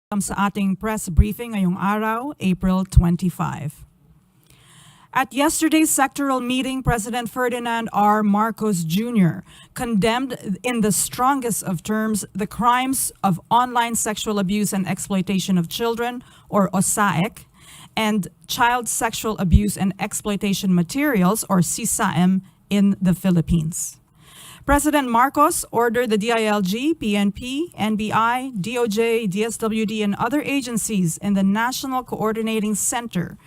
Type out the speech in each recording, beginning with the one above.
Sa ating press briefing ngayong araw, April 25. At yesterday's sectoral meeting, President Ferdinand R. Marcos Jr. condemned in the strongest of terms the crimes of online sexual abuse and exploitation of children, or OSAEC, and child sexual abuse and exploitation materials, or CSAM, in the Philippines. President Marcos ordered the DILG, PNP, NBI, DOJ, DSWD, and other agencies in the National Coordinating Center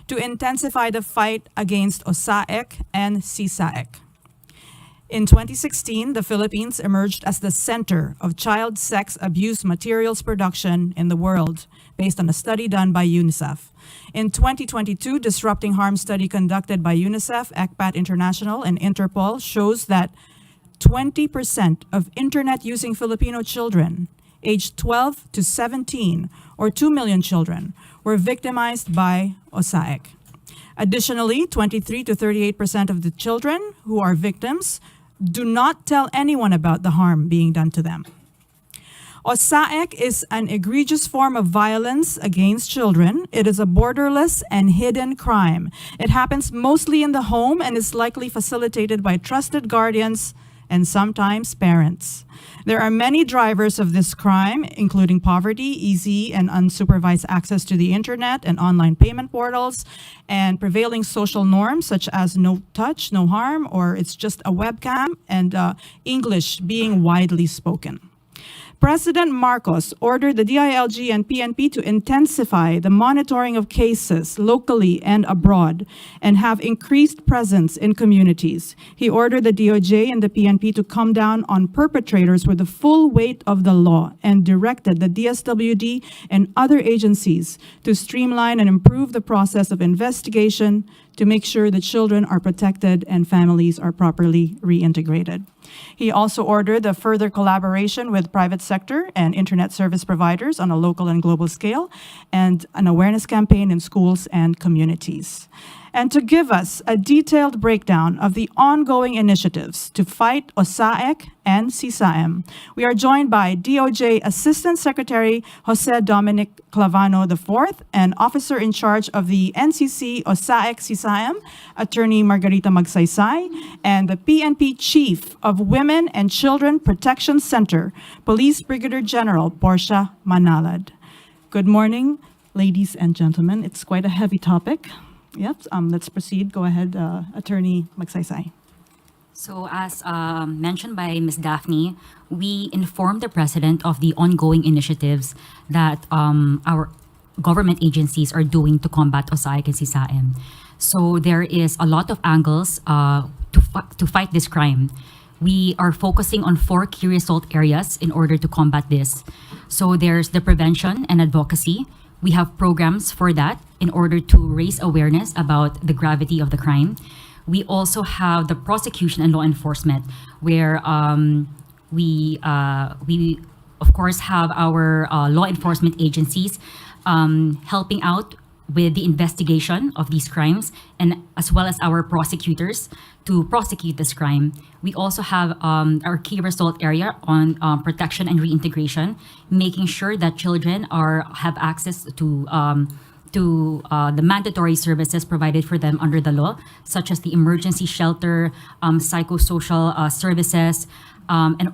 to intensify the fight against OSAEC and CSAEC. In 2016, the Philippines emerged as the center of child sex abuse materials production in the world, based on a study done by UNICEF. In 2022, Disrupting Harm study conducted by UNICEF, ECPAT International, and Interpol shows that 20% of internet-using Filipino children, aged 12 to 17, or 2 million children, were victimized by OSAEC. Additionally, 23 to 38% of the children who are victims do not tell anyone about the harm being done to them. OSAEC is an egregious form of violence against children. It is a borderless and hidden crime. It happens mostly in the home and is likely facilitated by trusted guardians and sometimes parents. There are many drivers of this crime, including poverty, easy and unsupervised access to the internet and online payment portals, and prevailing social norms such as no touch, no harm, or it's just a webcam, and English being widely spoken. President Marcos ordered the DILG and PNP to intensify the monitoring of cases locally and abroad and have increased presence in communities. He ordered the DOJ and the PNP to come down on perpetrators with the full weight of the law and directed the DSWD and other agencies to streamline and improve the process of investigation to make sure that children are protected and families are properly reintegrated. He also ordered the further collaboration with private sector and internet service providers on a local and global scale, and an awareness campaign in schools and communities. And to give us a detailed breakdown of the ongoing initiatives to fight OSAEC and CSAM, we are joined by DOJ Assistant Secretary Jose Dominic Clavano IV and Officer in Charge of the NCC OSAEC CSAM, Attorney Margarita Magsaysay, and the PNP Chief of Women and Children Protection Center, Police Brigadier General Portia Manalad. Good morning, ladies and gentlemen. It's quite a heavy topic. Yep, let's proceed. Go ahead, Attorney Magsaysay. So as mentioned by Ms. Daphne, we informed the President of the ongoing initiatives that our government agencies are doing to combat OSAEC and CSAM. So there is a lot of angles to fight this crime. We are focusing on 4 key result areas in order to combat this. So there's the prevention and advocacy. We have programs for that in order to raise awareness about the gravity of the crime. We also have the prosecution and law enforcement, where we of course have our law enforcement agencies helping out with the investigation of these crimes, and as well as our prosecutors to prosecute this crime. We also have our key result area on protection and reintegration, making sure that children have access to the mandatory services provided for them under the law, such as the emergency shelter, psychosocial services, and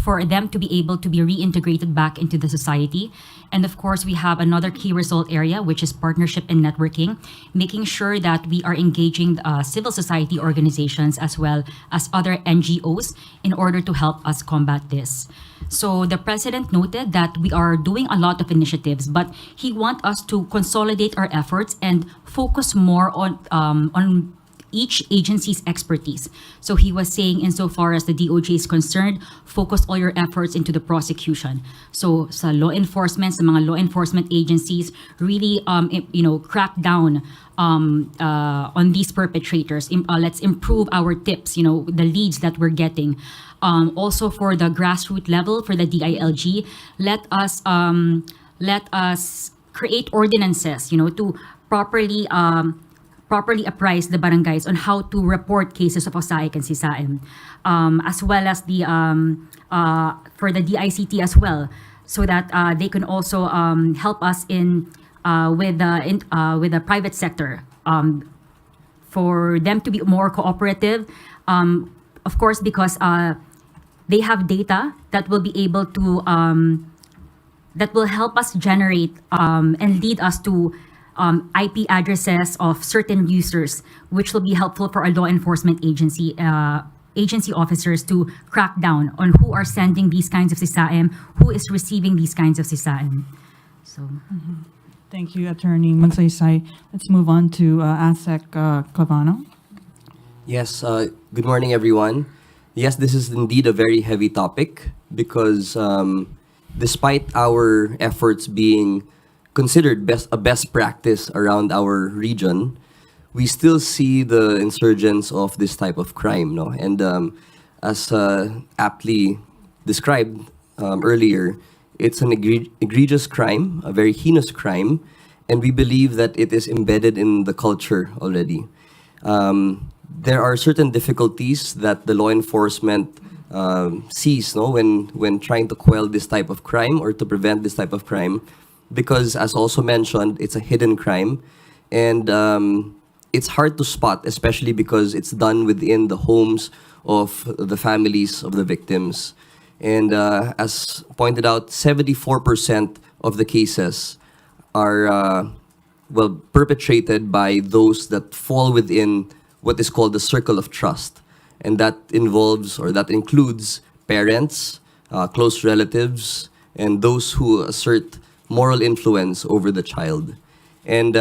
for them to be able to be reintegrated back into the society. And of course, we have another key result area, which is partnership and networking, making sure that we are engaging civil society organizations as well as other NGOs in order to help us combat this. So the President noted that we are doing a lot of initiatives, but he wants us to consolidate our efforts and focus more on each agency's expertise. So he was saying, insofar as the DOJ is concerned, focus all your efforts into the prosecution. So sa law enforcement, sa mga law enforcement agencies, really crack down on these perpetrators. Let's improve our tips, the leads that we're getting. Also for the grassroots level, for the DILG, let us create ordinances, to properly apprise the barangays on how to report cases of OSAEC and CSAM, as well as the for the DICT as well. so that they can also help us with the private sector, for them to be more cooperative. Of course, because they have data that will be able to that will help us generate and lead us to IP addresses of certain users, which will be helpful for our law enforcement agency officers to crack down on who are sending these kinds of sisaem, who is receiving these kinds of sisaem. So. Thank you, Attorney Magsaysay. Let's move on to ASEC Clavano. Yes, good morning, everyone. Yes, this is indeed a very heavy topic because despite our efforts being considered a best practice around our region, we still see the insurgence of this type of crime, no? And as aptly described earlier, it's an egregious crime, a very heinous crime, and we believe that it is embedded in the culture already. There are certain difficulties that the law enforcement sees, no, when trying to quell this type of crime or to prevent this type of crime, because as also mentioned, it's a hidden crime, and it's hard to spot, especially because it's done within the homes of the families of the victims. And as pointed out, 74% of the cases are perpetrated by those that fall within what is called the circle of trust. And that involves, or that includes, parents, close relatives, and those who assert moral influence over the child. And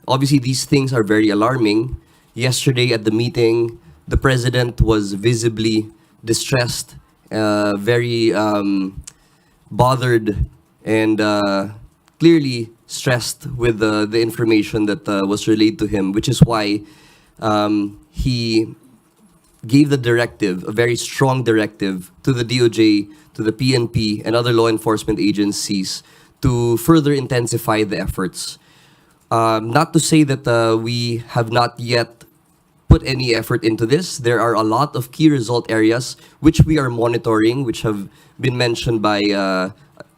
obviously these things are very alarming. Yesterday at the meeting, the president was visibly distressed, very bothered, and clearly stressed with the information that was relayed to him, which is why he gave the directive, a very strong directive, to the DOJ, to the PNP, and other law enforcement agencies to further intensify the efforts. Not to say that we have not yet put any effort into this. There are a lot of key result areas which we are monitoring, which have been mentioned by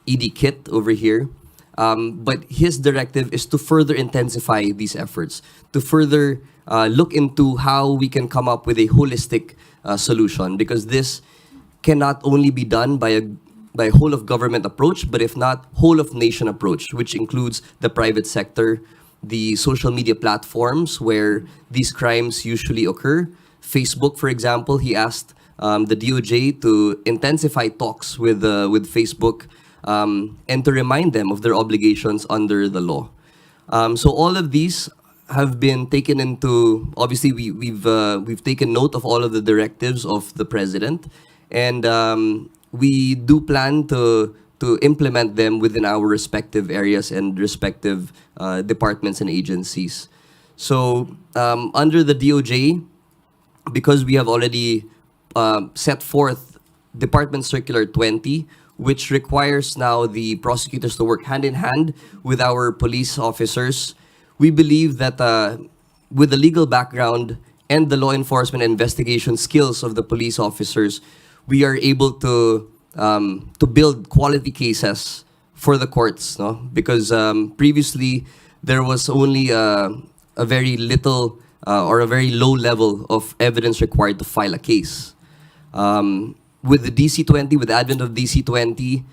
ED Kit over here. But his directive is to further intensify these efforts, to further look into how we can come up with a holistic solution, because this cannot only be done by a whole of government approach, but if not, whole of nation approach, which includes the private sector, the social media platforms where these crimes usually occur. Facebook, for example, he asked the DOJ to intensify talks with Facebook and to remind them of their obligations under the law. So all of these have been taken into, obviously we've taken note of all of the directives of the president, and we do plan to implement them within our respective areas and respective departments and agencies. So under the DOJ, because we have already set forth Department Circular 20, which requires now the prosecutors to work hand in hand with our police officers, we believe that with the legal background and the law enforcement investigation skills of the police officers, we are able to build quality cases for the courts, no? Because previously there was only a very little or a very low level of evidence required to file a case. With the DC-20, with the advent of DC-20,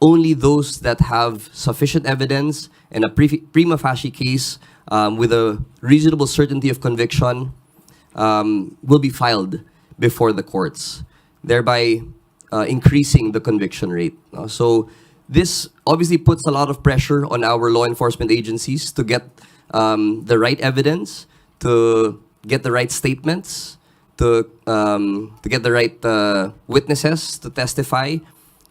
only those that have sufficient evidence and a prima facie case with a reasonable certainty of conviction will be filed before the courts, thereby increasing the conviction rate. So this obviously puts a lot of pressure on our law enforcement agencies to get the right evidence, to get the right statements, to get the right witnesses to testify,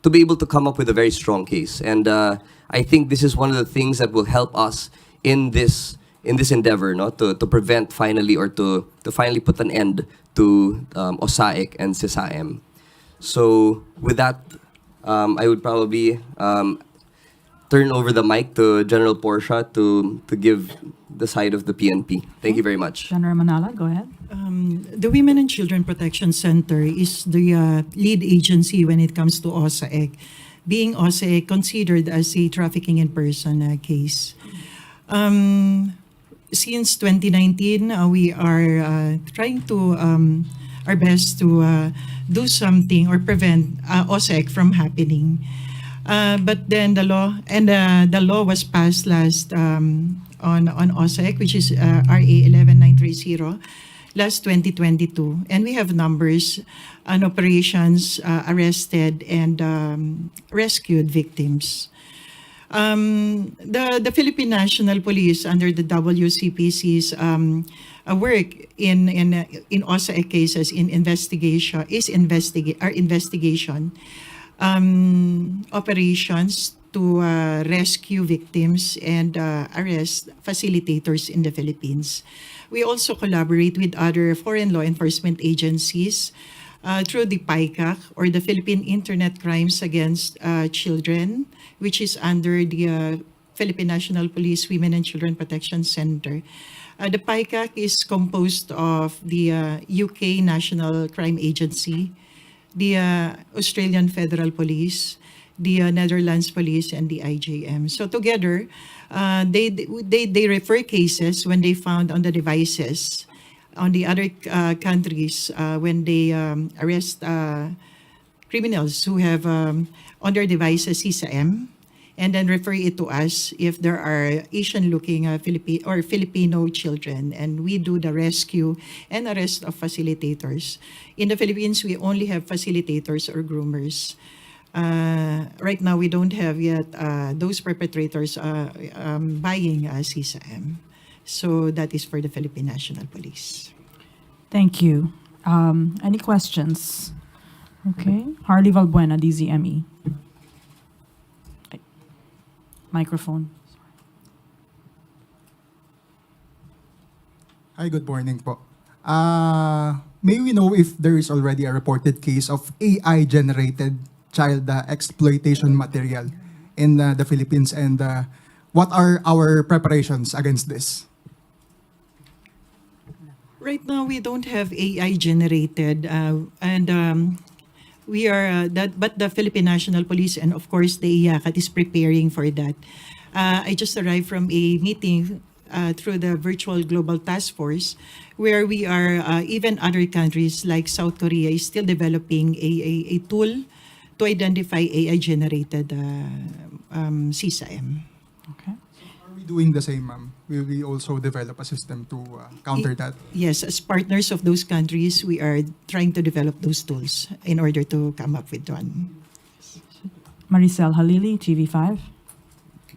to be able to come up with a very strong case. And I think this is one of the things that will help us in this endeavor, no, to prevent finally, or to finally put an end to OSAIC and SISAEM. So with that, I would probably turn over the mic to General Portia to give the side of the PNP. Thank you very much. General Manala, go ahead. The Women and Children Protection Center is the lead agency when it comes to OSAIC. being also considered as a trafficking in person case. Since 2019, we are trying to our best to do something or prevent OSEC from happening. But then the law was passed last on OSEC, which is RA 11930, last 2022, and we have numbers on operations, arrested and rescued victims. The Philippine National Police under the WCPC's work in OSEC cases in investigation operations to rescue victims and arrest facilitators in the Philippines. We also collaborate with other foreign law enforcement agencies through the PICAC, or the Philippine Internet Crimes Against Children, which is under the Philippine National Police Women and Children Protection Center. The PICAC is composed of the UK National Crime Agency, the Australian Federal Police, the Netherlands Police, and the IJM. So together, they refer cases when they found on the devices on the other countries when they arrest criminals who have on their devices CISA-M, and then refer it to us if there are Asian-looking Filipino children, and we do the rescue and arrest of facilitators. In the Philippines, we only have facilitators or groomers. Right now, we don't have yet those perpetrators buying CISA-M. So that is for the Philippine National Police. Thank you. Any questions? Okay. Harley Valbuena, DZME. Microphone. Hi, good morning po. May we know if there is already a reported case of AI-generated child exploitation material in the Philippines, and what are our preparations against this? Right now, we don't have AI generated, and we are but the Philippine National Police and of course the IACAT is preparing for that. I just arrived from a meeting through the virtual global task force, where we are even other countries like South Korea is still developing a tool to identify AI generated CISA-M. Okay. Are we doing the same, ma'am? Will we also develop a system to counter that? Yes, as partners of those countries, we are trying to develop those tools in order to come up with one. Maricel Halili, TV5.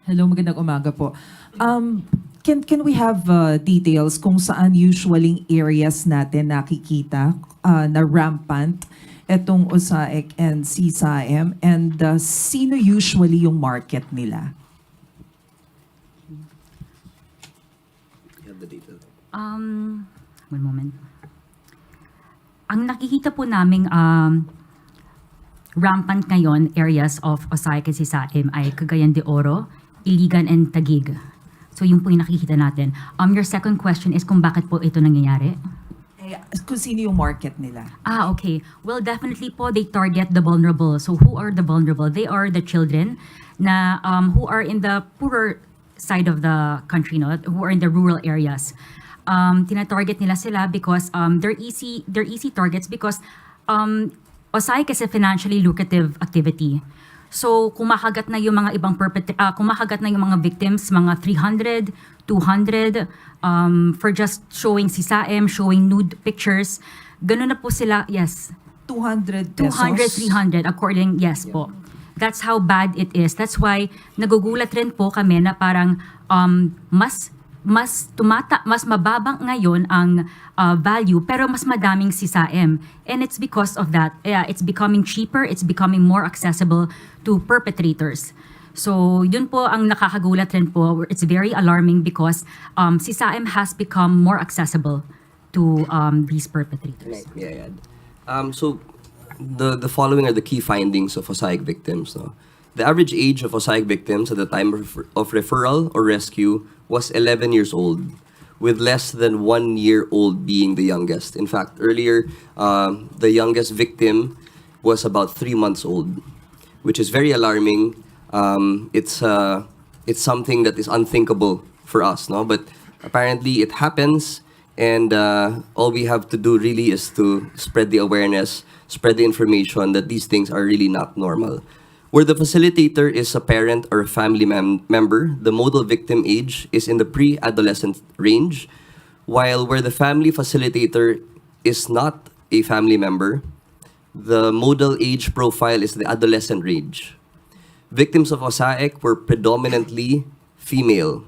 Hello, magandang umaga po. Can we have details kung saan usually areas natin nakikita na rampant itong OSAIC and CISA-M, and sino usually yung market nila? You have the data. One moment. Ang nakikita po naming rampant ngayon areas of OSAIC and CISA-M ay Cagayan de Oro, Iligan, and Taguig. So yun po yung nakikita natin. Your second question is kung bakit po ito nangyayari? Eh, kung sino yung market nila? Okay. Well, definitely po, they target the vulnerable. So who are the vulnerable? They are the children na who are in the poorer side of the country, no? Who are in the rural areas. Tina-target nila sila because they're easy targets because OSAIC is a financially lucrative activity. So kumakagat na yung mga ibang kumakagat na yung mga victims, mga 300, 200 for just showing CISA-M, showing nude pictures. Ganun na po sila, yes. 200 pesos? 200, 300, according, yes po. That's how bad it is. That's why nagugulat rin po kami na parang mas mababang ngayon ang value pero mas madaming CISA-M. And it's because of that. It's becoming cheaper, it's becoming more accessible to perpetrators. So yun po ang nakakagulat rin po. It's very alarming because CISA-M has become more accessible to these perpetrators. May I add? So the following are the key findings of OSAIC victims. No? The average age of OSAIC victims at the time of referral or rescue was 11 years old, with less than 1 year old being the youngest. In fact, earlier, the youngest victim was about 3 months old. which is very alarming. It's something that is unthinkable for us, no? But apparently it happens, and all we have to do really is to spread the awareness, spread the information that these things are really not normal. Where the facilitator is a parent or a family member, the modal victim age is in the pre-adolescent range, while where the family facilitator is not a family member, the modal age profile is the adolescent range. Victims of OSAEC were predominantly female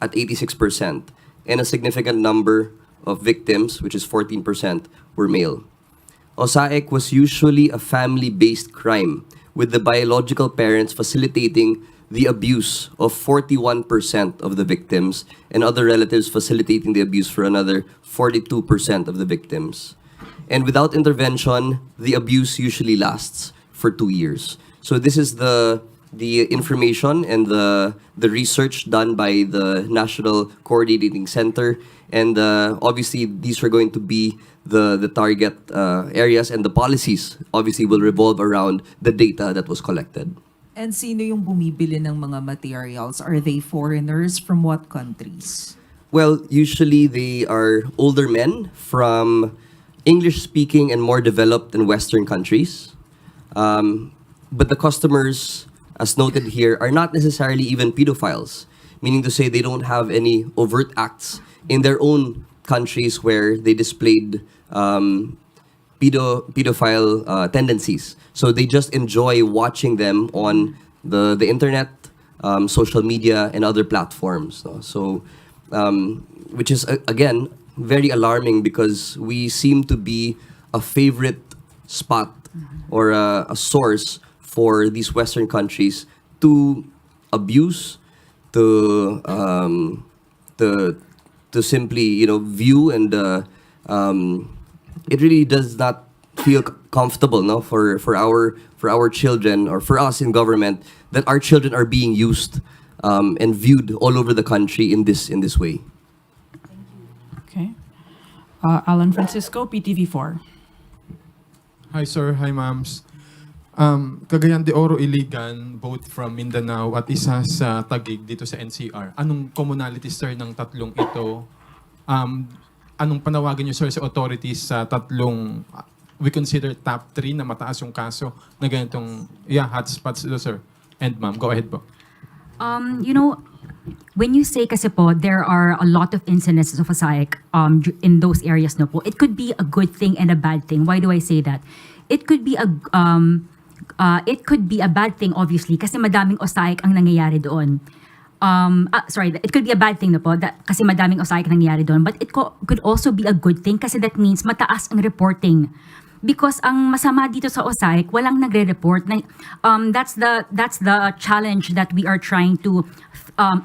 at 86%, and a significant number of victims, which is 14%, were male. OSAEC was usually a family-based crime, with the biological parents facilitating the abuse of 41% of the victims and other relatives facilitating the abuse for another 42% of the victims. And without intervention, the abuse usually lasts for 2 years. So this is the information and the research done by the National Coordinating Center. And obviously, these are going to be the target areas, and the policies obviously will revolve around the data that was collected. And sino yung bumibili ng mga materials? Are they foreigners? From what countries? Well, usually they are older men from English-speaking and more developed and Western countries. But the customers, as noted here, are not necessarily even pedophiles, meaning to say they don't have any overt acts in their own countries where they displayed pedophile tendencies. So they just enjoy watching them on the internet, social media, and other platforms. No? So, which is, again, very alarming because we seem to be a favorite spot or a source for these Western countries to abuse, to simply view, and it really does not feel comfortable, no, for our children, or for us in government, that our children are being used and viewed all over the country in this way. Okay. Alan Francisco, PTV4. Hi sir, hi ma'ams. Cagayan de Oro, Iligan, both from Mindanao at isa sa Taguig dito sa NCR. Anong commonality sir ng tatlong ito? Anong panawagan niyo sir sa authorities sa tatlong we consider top 3 na mataas yung kaso na ganitong hotspots ito sir? And ma'am, go ahead po. When you say kasi po, there are a lot of incidences of OSAIC in those areas, no po, it could be a good thing and a bad thing. Why do I say that? It could be a bad thing, obviously, kasi madaming OSAIC ang nangyayari doon. It could be a bad thing, no po, kasi madaming OSAIC ang nangyayari doon. But it could also be a good thing kasi that means mataas ang reporting. Because ang masama dito sa OSAIC, walang nagre-report. That's the challenge that we are trying to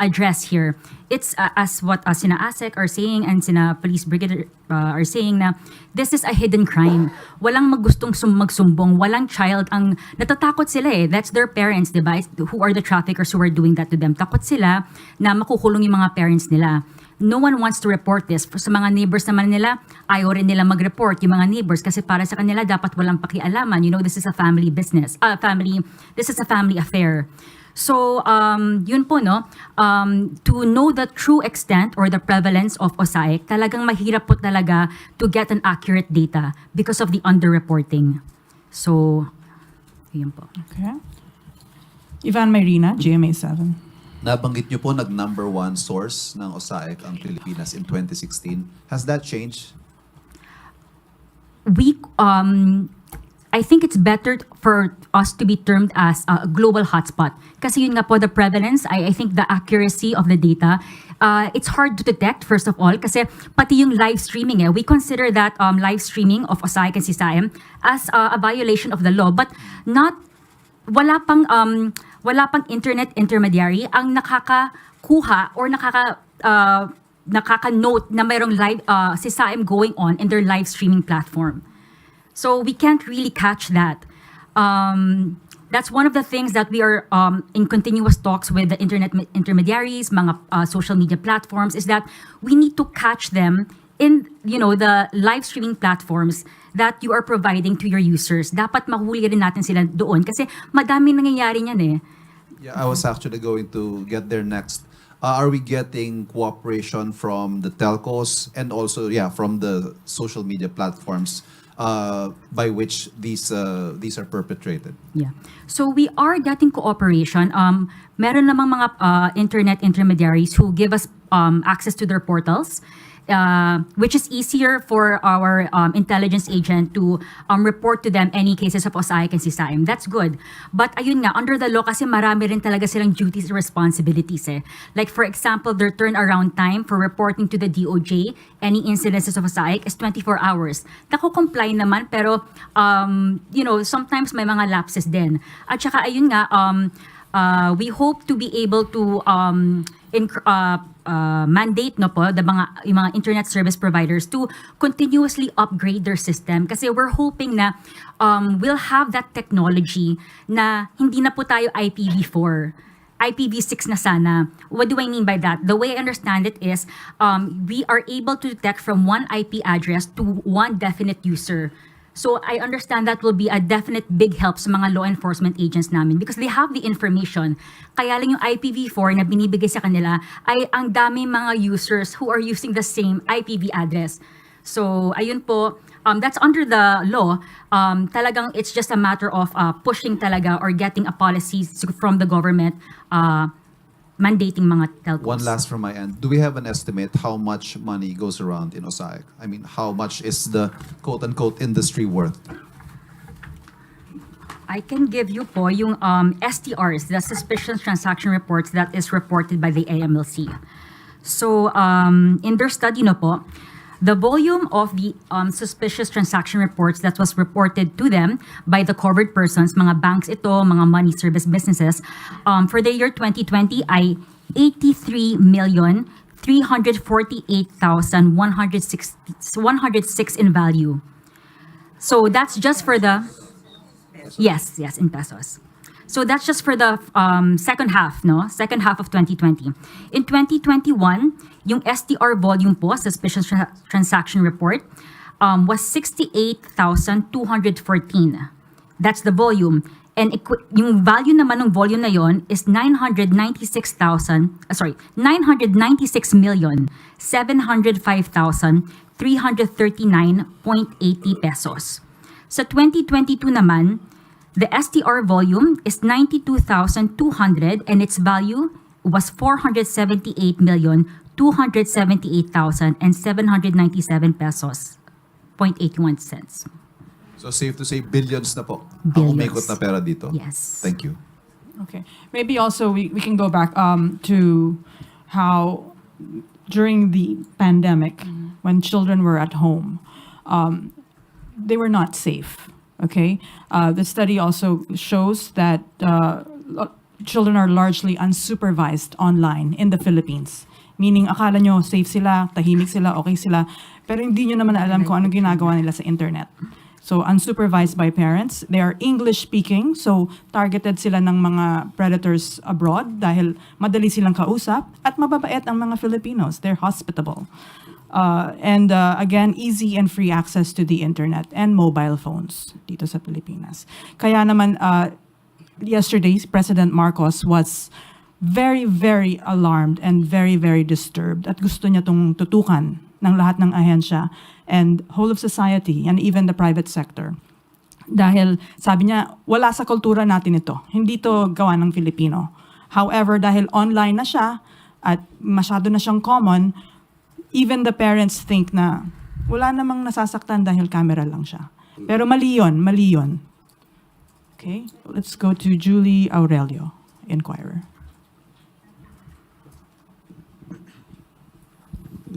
address here. It's as what sina ASEC are saying and sina Police Brigade are saying na this is a hidden crime. Walang magustong magsumbong, walang child ang natatakot sila eh. That's their parents, diba? Who are the traffickers who are doing that to them? Takot sila na makukulong yung mga parents nila. No one wants to report this. Sa mga neighbors naman nila, ayaw rin nila mag-report yung mga neighbors kasi para sa kanila dapat walang pakialaman. This is a family business. This is a family affair. So, yun po, no? To know the true extent or the prevalence of OSAIC, talagang mahirap po talaga to get an accurate data because of the underreporting. So, yun po. Okay. Ivan Mayrina, GMA7. Nabanggit niyo po nag-number 1 source ng OSAIC ang Pilipinas in 2016. Has that changed? I think it's better for us to be termed as a global hotspot. Kasi yun nga po, the prevalence, I think the accuracy of the data, it's hard to detect, first of all, kasi pati yung live streaming, we consider that live streaming of OSAIC and CSIM as a violation of the law, but wala pang internet intermediary ang nakakakuha or nakaka-note na mayroong live CSIM going on in their live streaming platform. So we can't really catch that. That's one of the things that we are in continuous talks with the internet intermediaries, mga social media platforms, is that we need to catch them in the live streaming platforms that you are providing to your users. Dapat mahuli rin natin sila doon kasi madami nangyayari niyan eh. Yeah, I was actually going to get there next. Are we getting cooperation from the telcos and also, yeah, from the social media platforms by which these are perpetrated? Yeah. So we are getting cooperation. Meron namang mga internet intermediaries who give us access to their portals, which is easier for our intelligence agent to report to them any cases of OSAIC and CSAIM. That's good. But ayun nga, under the law kasi marami rin talaga silang duties and responsibilities eh. Like for example, their turnaround time for reporting to the DOJ any incidences of OSAIC is 24 hours. Nako-comply naman pero sometimes may mga lapses din. At saka ayun nga, we hope to be able to mandate yung mga internet service providers to continuously upgrade their system kasi we're hoping na we'll have that technology na hindi na po tayo IPv4. IPv6 na sana. What do I mean by that? The way I understand it is we are able to detect from one IP address to one definite user. So I understand that will be a definite big help sa mga law enforcement agents namin because they have the information. Kaya lang yung IPv4 na binibigay sa kanila ay ang dami mga users who are using the same IPv address. So ayun po, that's under the law. Talagang it's just a matter of pushing talaga or getting a policy from the government mandating mga telcos. One last from my end. Do we have an estimate how much money goes around in OSAIC? I mean, how much is the quote-unquote industry worth? I can give you po yung STRs, the Suspicious Transaction Reports that is reported by the AMLC. So, in their study po, the volume of the suspicious transaction reports that was reported to them by the covered persons, mga banks ito, mga money service businesses, for the year 2020 ay 83,348,106 in value. So that's just for the... Yes, in pesos. So that's just for the second half, no? Second half of 2020. In 2021, yung STR volume po, Suspicious Transaction Report, was 68,214. That's the volume. And yung value naman ng volume na yon is 996,705,339.80 pesos. Sa 2022 naman, the STR volume is 92,200 and its value was 478,278,797 pesos, 0.81 cents. So safe to say billions na po ang Billions. umikot na pera dito. Yes. Thank you. Okay. Maybe also we can go back to how during the pandemic, when children were at home, they were not safe. Okay. The study also shows that children are largely unsupervised online in the Philippines. Meaning, akala nyo safe sila, tahimik sila, okay sila, pero hindi nyo naman alam kung anong ginagawa nila sa internet. So, unsupervised by parents. They are English-speaking, so targeted sila ng mga predators abroad dahil madali silang kausap at mababait ang mga Filipinos. They're hospitable. And again, easy and free access to the internet and mobile phones dito sa Pilipinas. Kaya naman, yesterday, President Marcos was very, very alarmed and very, very disturbed at gusto niya itong tutukan ng lahat ng ahensya and whole of society and even the private sector. Dahil sabi niya, wala sa kultura natin ito. Hindi to gawa ng Filipino. However, dahil online na siya at masyado na siyang common, even the parents think na wala namang nasasaktan dahil camera lang siya. Pero mali yun, mali yun. Okay, let's go to Julie Aurelio, Inquirer.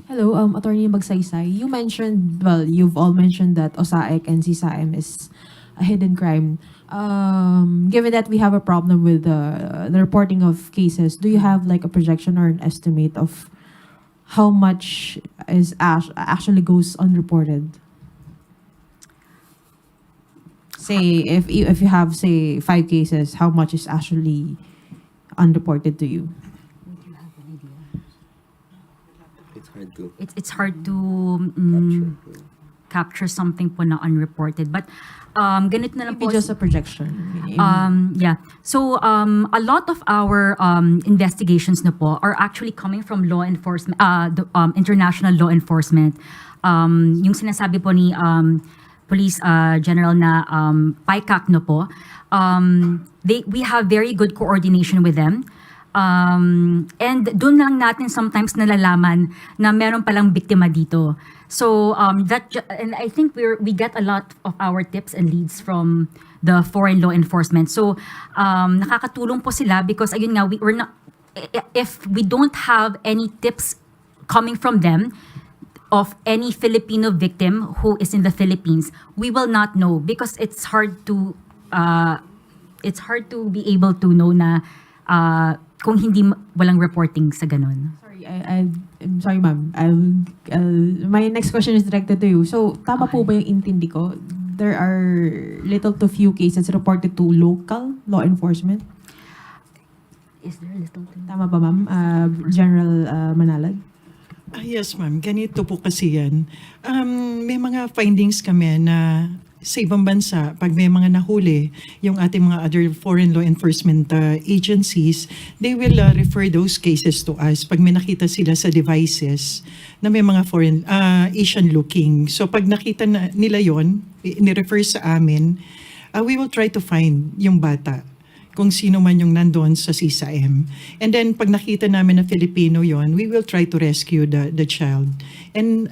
Hello, Attorney Magsaysay. You mentioned, well, you've all mentioned that OSAIC and CSAIM is a hidden crime. Given that we have a problem with the reporting of cases, do you have like a projection or an estimate of how much is actually goes unreported? Say, if you have, say, 5 cases, how much is actually unreported to you? It's hard to It's hard to capture. capture something po na unreported. But ganito na lang Maybe po. just a projection. Yeah. So a lot of our investigations na po are actually coming from law enforcement, international law enforcement. Yung sinasabi po ni Police General na PICAC no po, we have very good coordination with them. And doon lang natin sometimes nalalaman na meron palang biktima dito. So and I think we get a lot of our tips and leads from the foreign law enforcement. So nakakatulong po sila because ayun nga we're not, if we don't have any tips coming from them of any Filipino victim who is in the Philippines, we will not know because it's hard to be able to know na kung hindi walang reporting sa ganun. Sorry, I'm sorry, ma'am. My next question is directed to you. So, tama po ba yung intindi ko? There are little to few cases reported to local law enforcement? Is there a little thing? Tama ba, ma'am? General Manalad? Yes, ma'am. Ganito po kasi yan. May mga findings kami na sa ibang bansa, pag may mga nahuli, yung ating mga other foreign law enforcement agencies, they will refer those cases to us pag may nakita sila sa devices na may mga foreign, Asian looking. So pag nakita nila yon, ni-refer sa amin, we will try to find yung bata, kung sino man yung nandoon sa CSAM. And then pag nakita namin na Filipino yon, we will try to rescue the child and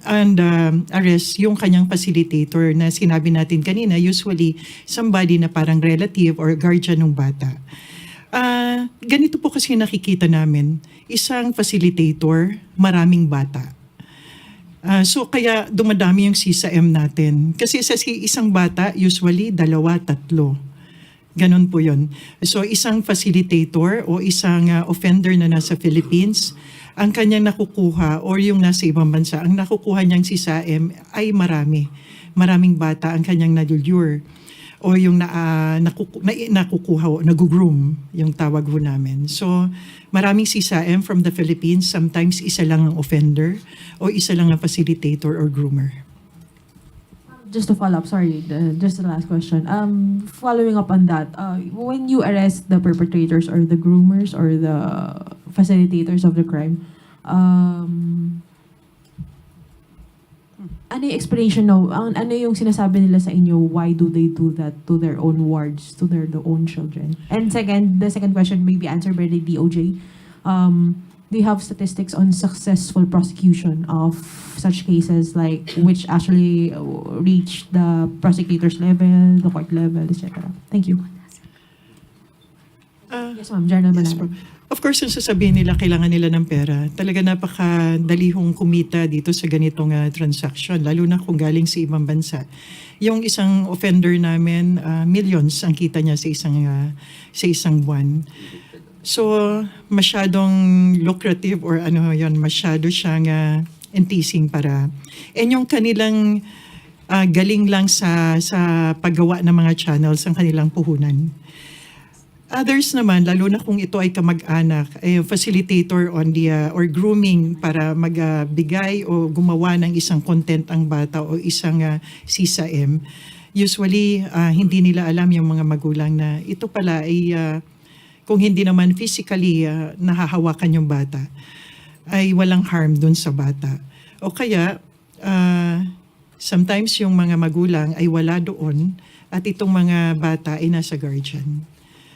arrest yung kanyang facilitator na sinabi natin kanina, usually somebody na parang relative or guardian ng bata. Ganito po kasi nakikita namin, isang facilitator, maraming bata. So kaya dumadami yung CSAM natin. Kasi sa isang bata, usually 2, 3. Ganon po yun. So isang facilitator o isang offender na nasa Philippines, ang kanyang nakukuha or yung nasa ibang bansa, ang nakukuha niyang CSAM ay marami. Maraming bata ang kanyang nalulure o yung nakukuha o nagugroom, yung tawag ho namin. So maraming CSAM from the Philippines, sometimes isa lang ang offender o isa lang ang facilitator or groomer. Just to follow up, sorry, just the last question. Following up on that, when you arrest the perpetrators or the groomers or the facilitators of the crime, ano yung explanation ano yung sinasabi nila sa inyo, why do they do that to their own wards, to their own children? And the second question may be answered by the DOJ. Do you have statistics on successful prosecution of such cases, like which actually reach the prosecutor's level, the court level, etc.? Thank you. Yes, ma'am. General Yes, Manalad. of course, yung sasabihin nila, kailangan nila ng pera. Talaga napakadali hong kumita dito sa ganitong transaction, lalo na kung galing sa ibang bansa. Yung isang offender namin, millions ang kita niya sa isang buwan. So, masyadong lucrative or masyado siyang enticing para. And yung kanilang galing lang sa paggawa ng mga channels ang kanilang puhunan. Others naman, lalo na kung ito ay kamag-anak, ay facilitator on the or grooming para magbigay o gumawa ng isang content ang bata o isang CSAM. Usually, hindi nila alam yung mga magulang na ito pala ay kung hindi naman physically nahahawakan yung bata, ay walang harm dun sa bata. O kaya, sometimes yung mga magulang ay wala doon at itong mga bata ay nasa guardian.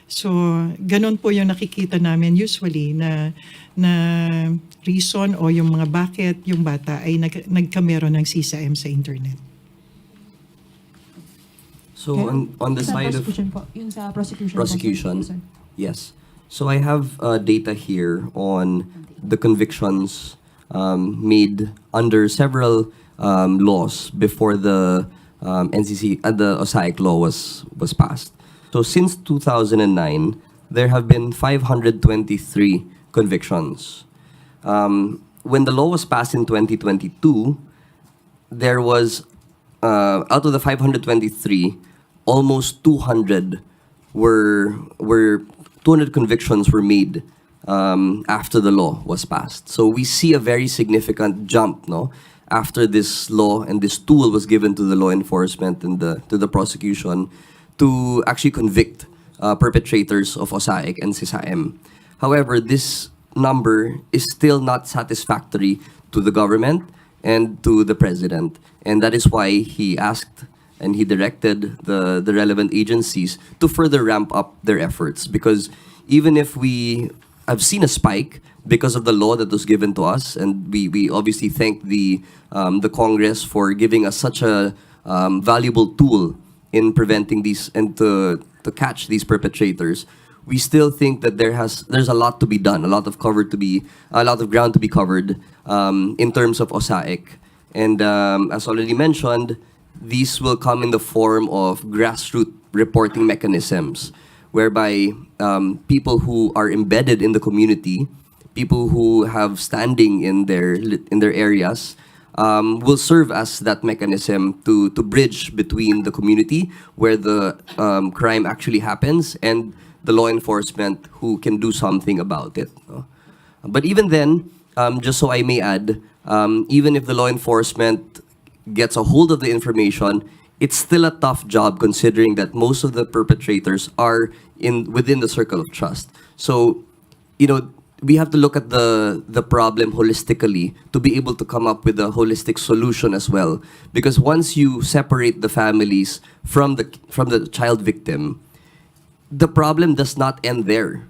So, ganun po yung nakikita namin usually na reason o yung mga bakit yung bata ay nagkamero ng CSAM sa internet. So on the Sa side of prosecution po, yung sa prosecution. prosecution, Po, sir. yes. So I have data here on the convictions made under several laws before the the OSAIC law was passed. So since 2009, there have been 523 convictions. When the law was passed in 2022, there was out of the 523, almost 200 convictions were made after the law was passed. So we see a very significant jump, no, after this law and this tool was given to the law enforcement and to the prosecution to actually convict perpetrators of OSAIC and CSAM. However, this number is still not satisfactory to the government and to the president. And that is why he asked and he directed the relevant agencies to further ramp up their efforts. Because even if we have seen a spike because of the law that was given to us, and we obviously thank the Congress for giving us such a valuable tool in preventing these and to catch these perpetrators, we still think that there's a lot to be done, a lot of ground to be covered in terms of OSAIC. And as already mentioned, these will come in the form of grassroots reporting mechanisms, whereby people who are embedded in the community, people who have standing in their areas, will serve as that mechanism to bridge between the community where the crime actually happens and the law enforcement who can do something about it. But even then, just so I may add, even if the law enforcement gets a hold of the information, it's still a tough job considering that most of the perpetrators are within the circle of trust. So, we have to look at the problem holistically to be able to come up with a holistic solution as well. Because once you separate the families from the child victim, the problem does not end there.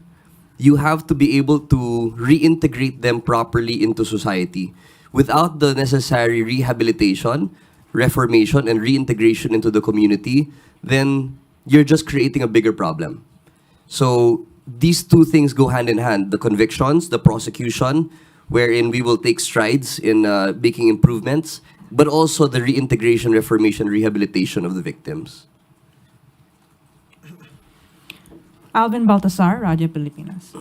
You have to be able to reintegrate them properly into society. Without the necessary rehabilitation, reformation, and reintegration into the community, then you're just creating a bigger problem. So these two things go hand in hand, the convictions, the prosecution, wherein we will take strides in making improvements, but also the reintegration, reformation, rehabilitation of the victims. Alvin Baltasar, Radyo Pilipinas.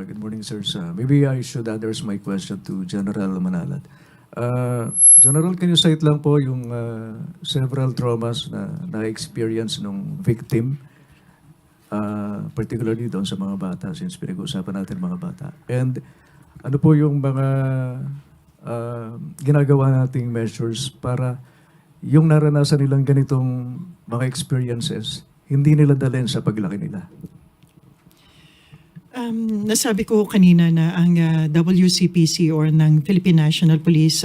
Good morning, sirs. Maybe I should address my question to General Manalat. General, can you cite lang po yung several traumas na na-experience ng victim, particularly doon sa mga bata, since pinag-uusapan natin mga bata. And ano po yung mga ginagawa nating measures para yung naranasan nilang ganitong mga experiences, hindi nila dalhin sa paglaki nila? Nasabi ko kanina na ang WCPC or ng Philippine National Police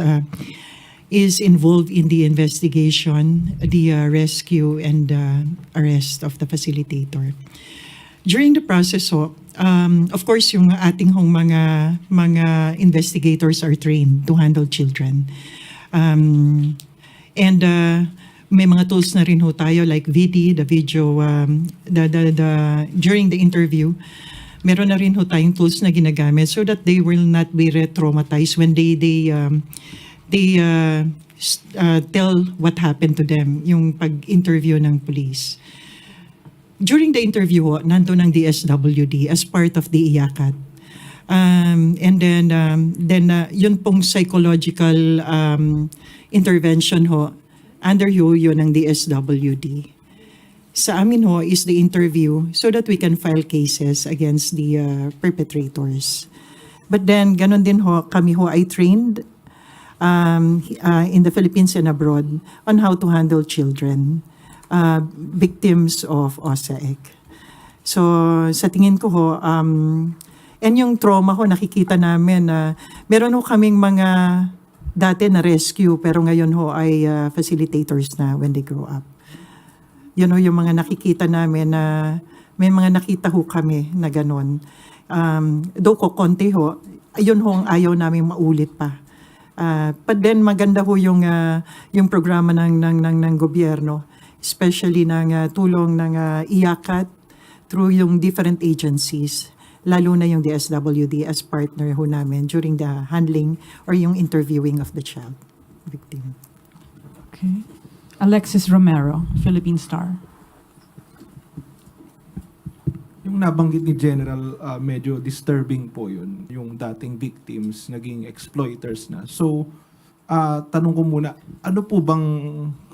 is involved in the investigation, the rescue and arrest of the facilitator. During the process of course yung ating mga investigators are trained to handle children. And may mga tools na rin ho tayo like VD, the video, during the interview, meron na rin ho tayong tools na ginagamit so that they will not be re-traumatized when they tell what happened to them, yung pag-interview ng police. During the interview ho, nandun ang DSWD as part of the IACAT. And then yun pong psychological intervention ho, under yun ng DSWD. Sa amin ho is the interview so that we can file cases against the perpetrators. But then, ganun din ho, kami ho ay trained in the Philippines and abroad on how to handle children, victims of OSAIC. So, sa tingin ko ho, and yung trauma ho, nakikita namin na meron ho kaming mga dati na rescue, pero ngayon ho ay facilitators na when they grow up. Yun ho yung mga nakikita namin na may mga nakita ho kami na gano'n. Though ko konti ho, yun ho ang ayaw namin maulit pa. But then maganda ho yung programa ng gobyerno, especially ng tulong ng IACAT through yung different agencies, lalo na yung DSWD as partner ho namin during the handling or yung interviewing of the child victim. Okay. Alexis Romero, Philippine Star. Yung nabanggit ni General, medyo disturbing po yun. Yung dating victims, naging exploiters na. So, tanong ko muna, ano po bang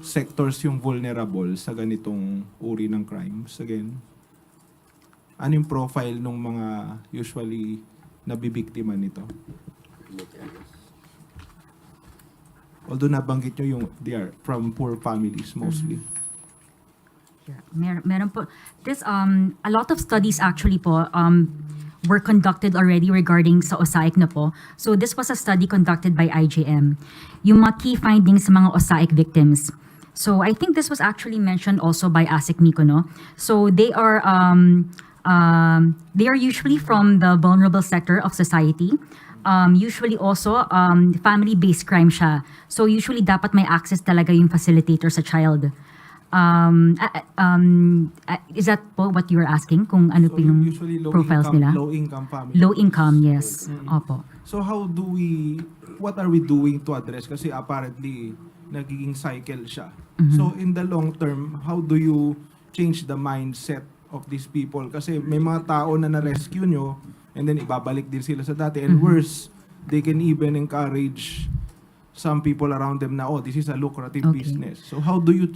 sectors yung vulnerable sa ganitong uri ng crimes? Again, ano yung profile ng mga usually nabibiktima nito? Although nabanggit nyo yung they are from poor families mostly. Meron po. This, a lot of studies actually po were conducted already regarding sa OSAIC na po. So this was a study conducted by IJM. Yung mga key findings sa mga OSAIC victims. So I think this was actually mentioned also by ASIC Mykono. So they are usually from the vulnerable sector of society. Usually also, family-based crime siya. So usually dapat may access talaga yung facilitator sa child. Is that po what you were asking? Kung ano po yung usually profiles nila? low income family. Low income, yes. Opo. So what are we doing to address? Kasi apparently, nagiging cycle siya. So in the long term, how do you change the mindset of these people? Kasi may mga tao na na-rescue nyo, and then ibabalik din sila sa dati. And worse, they can even encourage some people around them na, oh, this is a lucrative business. So how do you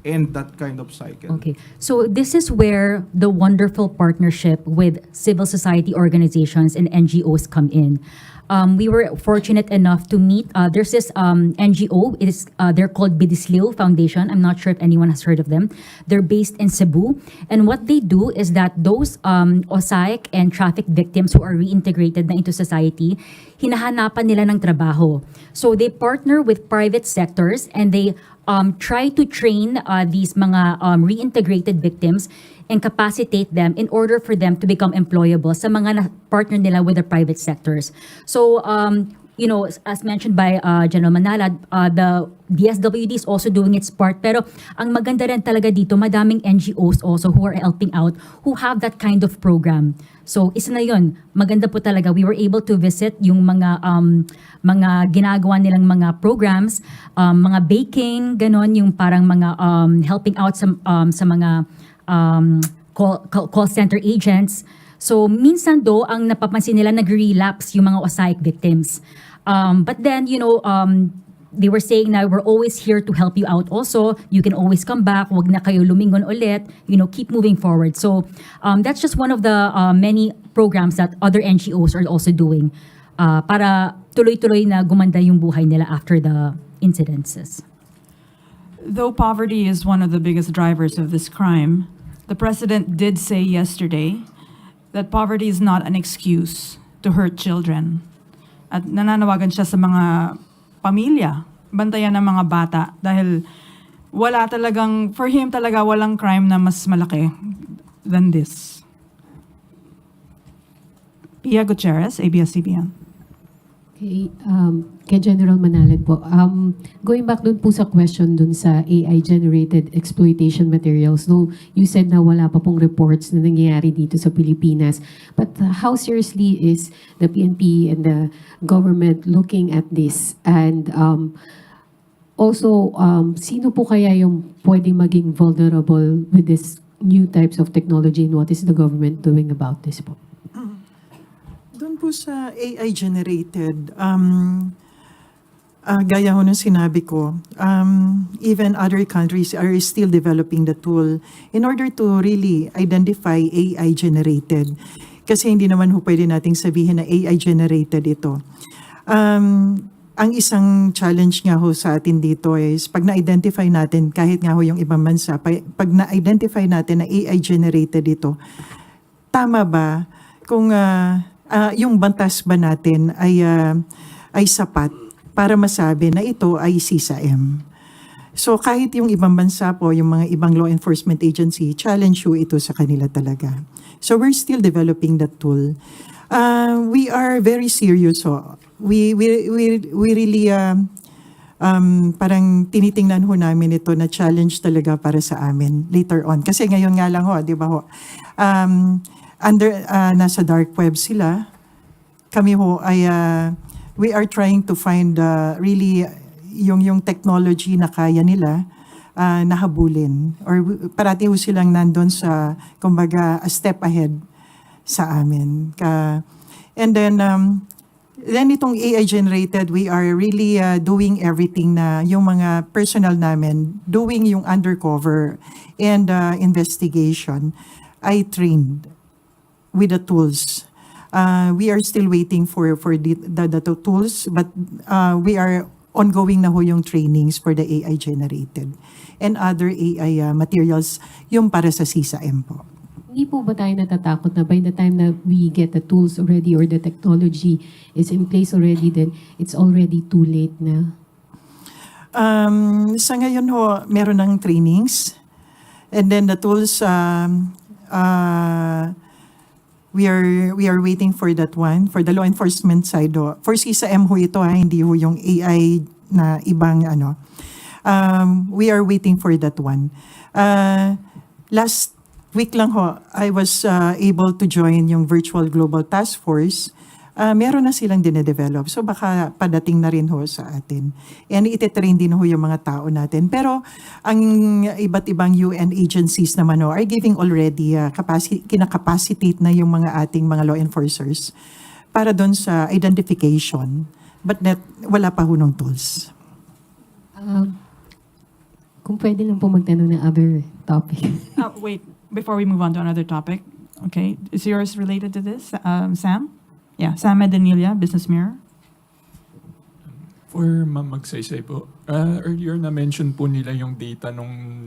end that kind of cycle? Okay. So this is where the wonderful partnership with civil society organizations and NGOs come in. We were fortunate enough to meet, there's this NGO, they're called Bidisliw Foundation. I'm not sure if anyone has heard of them. They're based in Cebu. And what they do is that those OSAIC and traffic victims who are reintegrated na into society, hinahanapan nila ng trabaho. So they partner with private sectors and they try to train these mga reintegrated victims and capacitate them in order for them to become employable sa mga partner nila with the private sectors. So, you know, as mentioned by General Manalad, the DSWD is also doing its part. Pero ang maganda rin talaga dito, madaming NGOs also who are helping out, who have that kind of program. So, isa na yun. Maganda po talaga. We were able to visit yung mga ginagawa nilang mga programs, mga baking, ganon, yung parang mga helping out sa mga call center agents. So, minsan do, ang napapansin nila, nag-relapse yung mga OSAIC victims. But then, you know, they were saying na we're always here to help you out also. You can always come back. Wag na kayo lumingon ulit. You know, keep moving forward. So, that's just one of the many programs that other NGOs are also doing para tuloy-tuloy na gumanda yung buhay nila after the incidences. Though poverty is one of the biggest drivers of this crime, the president did say yesterday that poverty is not an excuse to hurt children. At nananawagan siya sa mga pamilya, bantayan ng mga bata dahil wala talagang, for him talaga walang crime na mas malaki than this. Pia Gutierrez, ABS-CBN. Okay, kay General Manalad po. Going back dun po sa question dun sa AI-generated exploitation materials, no, you said na wala pa pong reports na nangyayari dito sa Pilipinas. But how seriously is the PNP and the government looking at this? And also, sino po kaya yung pwedeng maging vulnerable with this new types of technology, and what is the government doing about this po? Doon po sa AI-generated, gaya ho ng sinabi ko, even other countries are still developing the tool in order to really identify AI-generated. Kasi hindi naman ho pwede nating sabihin na AI-generated ito. Ang isang challenge nga ho sa atin dito is pag na-identify natin, kahit nga ho yung ibang bansa, pag na-identify natin na AI-generated ito, tama ba kung yung bantas ba natin ay sapat para masabi na ito ay CISA-M. So kahit yung ibang bansa po, yung mga ibang law enforcement agency, challenge ho ito sa kanila talaga. So we're still developing that tool. We are very serious ho. We really parang tinitingnan ho namin ito na challenge talaga para sa amin later on. Kasi ngayon nga lang ho, di ba ho, nasa dark web sila. Kami ho ay we are trying to find really yung technology na kaya nila nahabulin, or parati ho silang nandun sa, kumbaga, a step ahead sa amin. And then itong AI generated, we are really doing everything na yung mga personnel namin, doing yung undercover and investigation, ay trained with the tools. We are still waiting for the tools, but we are ongoing na ho yung trainings for the AI generated and other AI materials yung para sa CISA-M po. Hindi po ba tayo natatakot na by the time na we get the tools already or the technology is in place already, then it's already too late na? Sa ngayon ho, meron ng trainings. And then the tools, we are waiting for that one. For the law enforcement side ho. For CISA-M ho ito hindi ho yung AI na ibang ano. We are waiting for that one. Last week lang ho, I was able to join yung Virtual Global Task Force. Meron na silang dinedevelop. So baka padating na rin ho sa atin. And ititrain din ho yung mga tao natin. Pero ang iba't ibang UN agencies naman ho are giving already kinakapacitate na yung mga ating mga law enforcers para doon sa identification. But wala pa ho ng tools. Kung pwede lang po magtanong ng other topic. Wait, before we move on to another topic, okay, is yours related to this, Sam? Yeah, Sam Medanilia, Business Mirror. For Ma'am Magsaysay po, earlier na-mention po nila yung data nung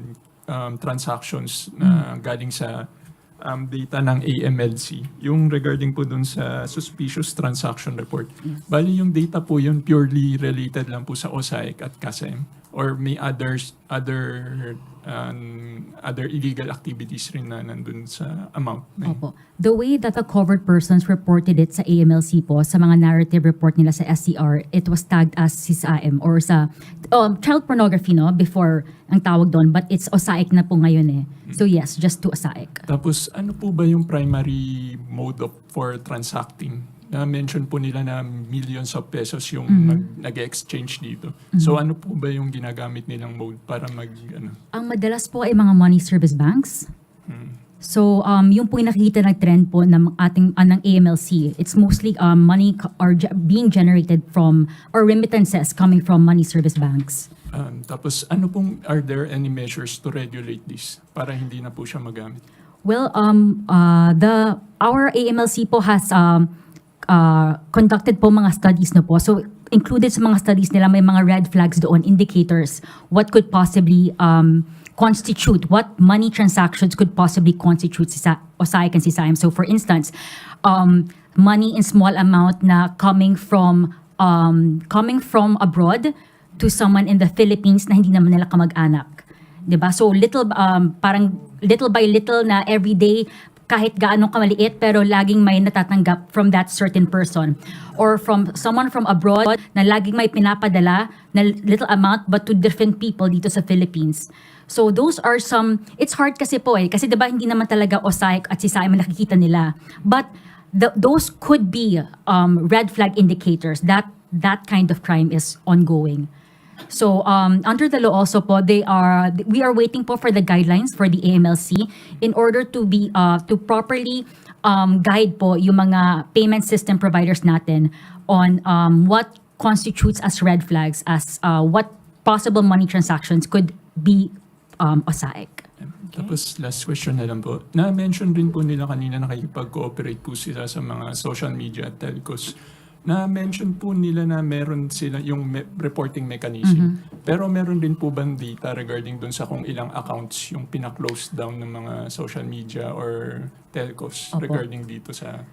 transactions na galing sa data ng AMLC, yung regarding po dun sa suspicious transaction report. Bali yung data po yun purely related lang po sa OSAIC at CASM, or may other illegal activities rin na nandun sa amount. Opo. The way that the covered persons reported it sa AMLC po, sa mga narrative report nila sa SCR, it was tagged as CISAM or sa child pornography, no? Before ang tawag doon, but it's OSAIC na po ngayon eh. So yes, just to OSAIC. Tapos ano po ba yung primary mode for transacting? Na-mention po nila na millions of pesos yung nag-exchange dito. So ano po ba yung ginagamit nilang mode para Ang madalas po ay mga money service banks. So yung po yung nakikita na trend po ng ating ng AMLC, it's mostly money being generated from or remittances coming from money service banks. Tapos are there any measures to regulate this para hindi na po siya magamit? Well, our AMLC po has conducted po mga studies na po. So included sa mga studies nila may mga red flags doon, indicators, what could possibly constitute, what money transactions could possibly constitute OSAIC and CISAM. So for instance, money in small amount na coming from abroad to someone in the Philippines na hindi naman nila kamag-anak. 'Di ba? So parang little by little na everyday kahit gaano kamaliit pero laging may natatanggap from that certain person or from someone from abroad na laging may pinapadala na little amount but to different people dito sa Philippines. So those are some, it's hard kasi po kasi diba hindi naman talaga OSAIC at CISAM nakikita nila, but those could be red flag indicators that that kind of crime is ongoing. So under the law also po, we are waiting po for the guidelines for the AMLC in order to be to properly guide po yung mga payment system providers natin on what constitutes as red flags, as what possible money transactions could be OSAIC. Tapos last question na lang po. Na-mention rin po nila kanina nakikipag-cooperate po sila sa mga social media at telcos. Na-mention po nila na meron sila yung reporting mechanism. Pero meron din po bang data regarding dun sa kung ilang accounts yung pina-close down ng mga social media or telcos regarding dito sa...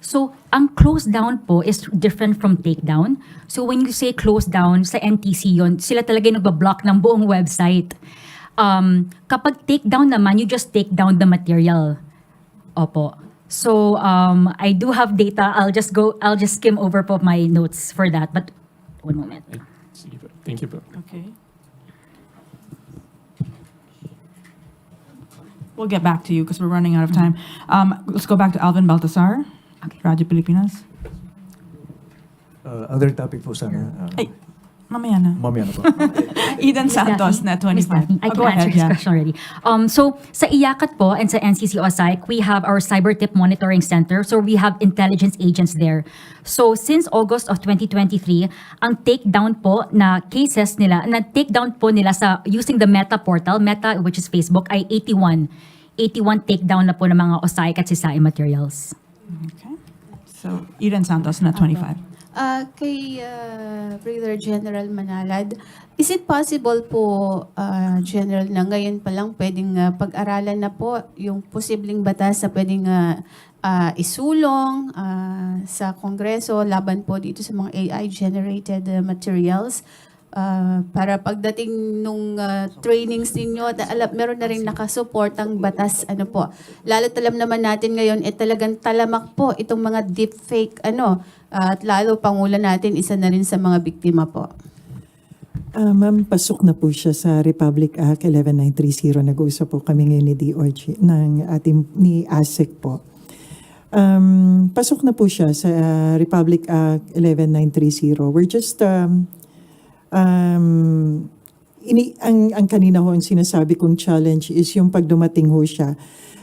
So, ang close down po is different from takedown. So, when you say close down, sa NTC yon, sila talaga yung nagba-block ng buong website. Kapag takedown naman, you just take down the material. Opo. So, I do have data. I'll just skim over po my notes for that. But, one moment. Sige po. Thank you po. Okay. We'll get back to you because we're running out of time. Let's go back to Alvin Baltasar, Radyo Pilipinas. Other topic po sana. Ay, mamaya na. Mamaya na po. Eden Santos, Net 25. I Go can answer ahead, his yeah. question already. So, sa IACAT po and sa NCC OSAIC, we have our Cyber Tip Monitoring Center. So, we have intelligence agents there. So, since August of 2023, ang takedown po na cases nila, na takedown po nila sa using the Meta portal, Meta which is Facebook, ay 81. 81 takedown na po ng mga OSAIC at CISAI materials. Okay. So, Eden Santos, Net 25. Kay Brigadier General Manalad, is it possible po, General, na ngayon pa lang pwedeng pag-aralan na po yung posibleng batas na pwedeng isulong sa Kongreso laban po dito sa mga AI-generated materials? Para pagdating nung trainings ninyo, meron na rin nakasupport ang batas, ano po. Lalo't alam naman natin ngayon, talagang talamak po itong mga deepfake, at lalo Pangulo natin, isa na rin sa mga biktima po. Ma'am, pasok na po siya sa Republic Act 11930. Nag-uusap po kami ngayon ni DOJ, ni ASEC po. Pasok na po siya sa Republic Act 11930. We're just ang kanina ho ang sinasabi kong challenge is yung pag dumating ho siya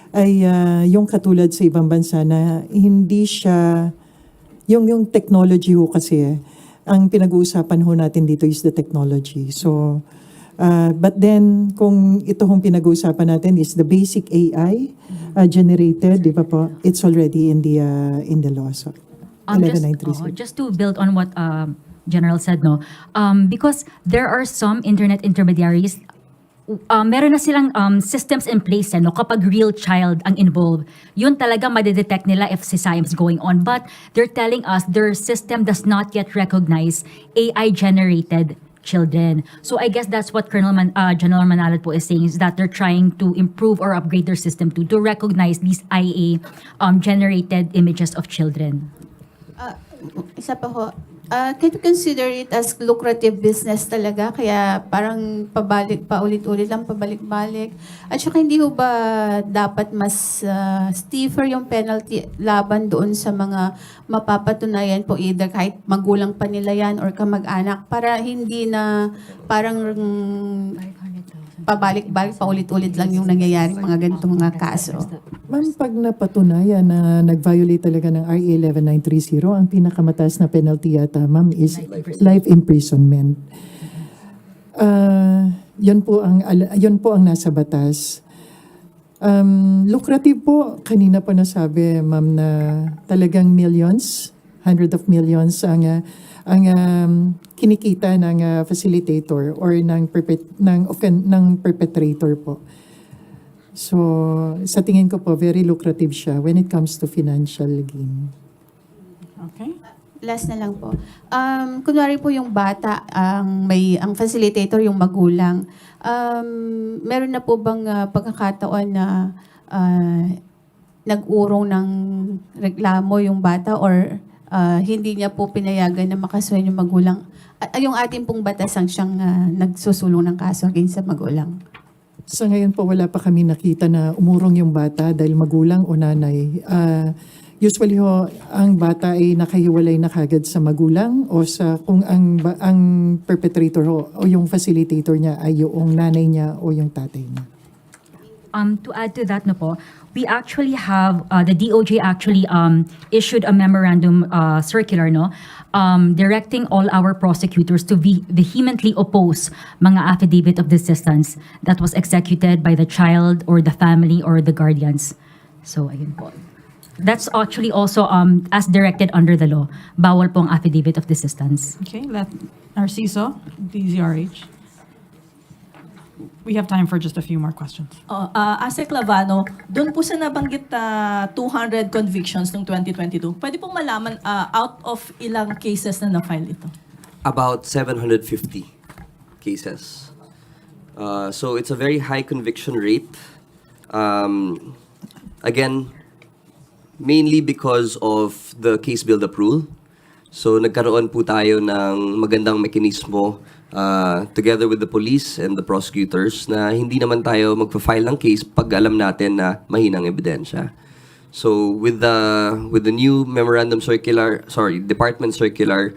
ay yung katulad sa ibang bansa na hindi siya yung technology ho kasi ang pinag-uusapan ho natin dito is the technology. So but then kung ito hong pinag-uusapan natin is the basic AI generated, di ba po? It's already in the law. So 11930. Just to build on what General said, no, because there are some internet intermediaries, meron na silang systems in place, no, kapag real child ang involved, yun talaga madedetect nila if si science going on. But they're telling us their system does not yet recognize AI-generated children. So I guess that's what General Manalad po is saying, is that they're trying to improve or upgrade their system to recognize these IA generated images of children. Isa pa ho, can you consider it as lucrative business talaga? Kaya parang paulit-ulit lang, pabalik-balik. At saka hindi ho ba dapat mas stiffer yung penalty laban doon sa mga mapapatunayan po, either kahit magulang pa nila yan or kamag-anak, para hindi na parang pabalik-balik, paulit-ulit lang yung nangyayari mga ganitong mga kaso. Ma'am, pag napatunayan na nag-violate talaga ng RA 11930, ang pinakamataas na penalty yata, ma'am, is life imprisonment. Yun po ang nasa batas. Lucrative po, kanina pa nasabi, ma'am, na talagang millions, hundreds of millions ang kinikita ng facilitator or ng perpetrator po. So, sa tingin ko po, very lucrative siya when it comes to financial gain. Okay. Last na lang po. Kunwari po yung bata, ang facilitator, yung magulang. Meron na po bang pagkakataon na nag-urong ng reklamo yung bata or hindi niya po pinayagan na makasuhan yung magulang? Yung ating pong batas ang siyang nagsusulong ng kaso against sa magulang. Sa ngayon po, wala pa kami nakita na umurong yung bata dahil magulang o nanay. Usually ho, ang bata ay nakahiwalay na kagad sa magulang o sa kung ang perpetrator ho, o yung facilitator niya ay yung nanay niya o yung tatay niya. To add to that, no po, we actually have, the DOJ actually issued a memorandum circular, no, directing all our prosecutors to vehemently oppose mga affidavit of desistance that was executed by the child or the family or the guardians. So, ayun po. That's actually also as directed under the law. Bawal pong affidavit of desistance. Okay, Narciso, DZRH. We have time for just a few more questions. Asek Lavano, doon po sa nabanggit na 200 convictions noong 2022, pwede pong malaman out of ilang cases na na-file ito? About 750 cases. So it's a very high conviction rate. Again, mainly because of the case build-up rule. So nagkaroon po tayo ng magandang mekanismo together with the police and the prosecutors na hindi naman tayo magpa-file ng case pag alam natin na mahinang ebidensya. So with the new department circular